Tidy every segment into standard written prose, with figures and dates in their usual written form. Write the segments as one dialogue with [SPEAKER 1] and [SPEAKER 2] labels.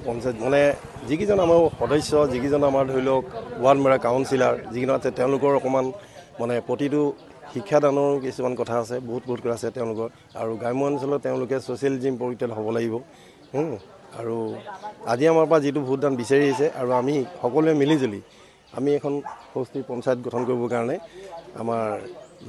[SPEAKER 1] পঞ্চায়ত মানে যিকেইজন আমাৰ সদস্য, যিকেইজন আমাৰ ধৰি লওক ৱাৰ্ড মেম্বাৰ, কাউন্সিলাৰ যিকেইজন আছে, তেওঁলোকৰ অকণমান মানে প্ৰতিটো শিক্ষাদানৰ কিছুমান কথা আছে, বহুত কথা আছে তেওঁলোকৰ। আৰু গ্ৰাম্য অঞ্চলত তেওঁলোকে ছ'চিয়েলিজিম পৰিত্যাগ হ'ব লাগিব। আৰু আজি আমাৰ পৰা যিটো ভোটদান বিচাৰি আহিছে, আৰু আমি সকলোৱে মিলিজুলি আমি এখন সুস্থিৰ পঞ্চায়ত গঠন কৰিবৰ কাৰণে আমাৰ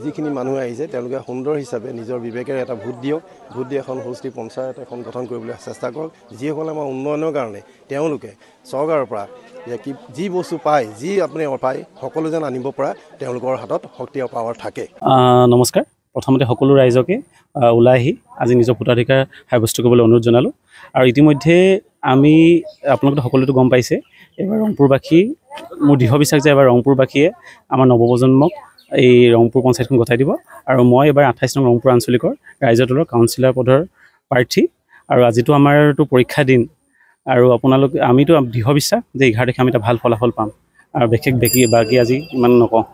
[SPEAKER 1] যিখিনি মানুহ আহিছে তেওঁলোকে সুন্দৰ হিচাপে নিজৰ বিবেকেৰে এটা ভোট দিয়ক, ভোট দি এখন সুস্থিৰ পঞ্চায়ত এখন গঠন কৰিবলৈ চেষ্টা কৰক। যিসকলে আমাৰ উন্নয়নৰ কাৰণে তেওঁলোকে চৰকাৰৰ পৰা যি বস্তু পায়, যি আপুনি পায়, সকলো যেন আনিব পৰা তেওঁলোকৰ হাতত শক্তি আৰু পাৱাৰ থাকে।
[SPEAKER 2] নমস্কাৰ। প্ৰথমতে সকলো ৰাইজকে ওলাই আহি আজি নিজৰ ভোটাধিকাৰ সাব্যস্ত কৰিবলৈ অনুৰোধ জনালোঁ। আৰু ইতিমধ্যে আমি আপোনালোকে সকলোতো গম পাইছে, এইবাৰ ৰংপুৰবাসী, মোৰ দৃঢ় বিশ্বাস যে এবাৰ ৰংপুৰবাসীয়ে আমাৰ নৱপ্ৰজন্মক এই ৰংপুৰ পঞ্চায়তখন গঠাই দিব। আৰু মই এবাৰ 28 নং ৰংপুৰ আঞ্চলিকৰ ৰাইজৰ দলৰ কাউন্সিলাৰ পদৰ প্ৰাৰ্থী। আৰু আজিতো আমাৰতো পৰীক্ষা দিন, আৰু আমিতো দৃঢ় বিশ্বাস যে 11 তাৰিখে আমি এটা ভাল ফলাফল পাম। আৰু বিশেষ বাকী আজি ইমান নকওঁ।